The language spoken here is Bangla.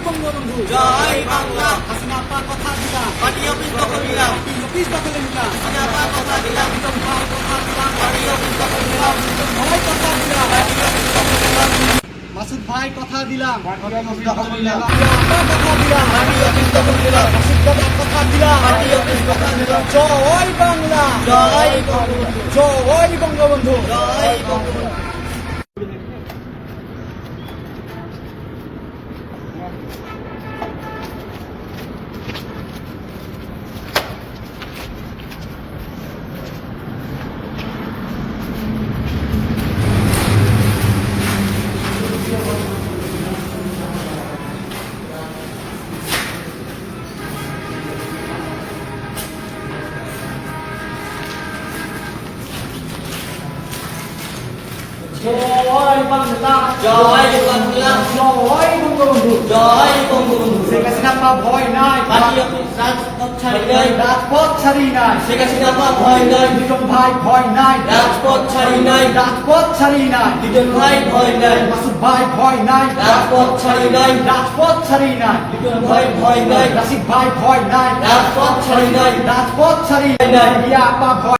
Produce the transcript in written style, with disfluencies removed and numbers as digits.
বঙ্গবন্ধু, জয় বাংলা। হাসিনা আপার কথা দিলাম, পার্টি অফিস দখল নিলাম, অফিস দখলে নিলাম, হাসিনা আপার কথা দিলাম, লিটন ভাই কথা দিলাম, পার্টি অফিস দখল নিলাম, লিটন ভাই কথা দিলাম, পার্টি অফিস দখল নিলাম, মাসুদ ভাই কথা দিলাম, পার্টি অফিস দখল নিলাম, আপনার কথা দিলাম, পার্টি অফিস দখল নিলাম, মাসুদ দাদার কথা দিলাম। পার্টি অফিস দখল নিলাম। জয় বাংলা, জয় বঙ্গবন্ধু, জয় বঙ্গবন্ধু। জয় বঙ্গবন্ধু। জয় বাংলা, জয় বাংলা, জয় বঙ্গবন্ধু। জয় বঙ্গবন্ধু। শেখ হাসিনা পা ভয় নাই, পার্টি অফিস রাজপথ ছাড়ি নাই, রাজপথ ছাড়ি নাই, শেখ হাসিনা পা ভয় নাই, লিটন ভাই ভয় নাই, রাজপথ ছাড়ি নাই, রাজপথ ছাড়ি নাই, লিটন ভাই ভয় নাই, মাসুদ ভাই ভয় নাই, রাজপথ ছাড়ি নাই, রাজপথ ছাড়ি নাই, লিটন ভাই ভয় নাই, রাশিদ ভাই ভয় নাই, রাজপথ ছাড়ি নাই, রাজপথ ছাড়ি নাই। নাই, ইয়া আপা ভয়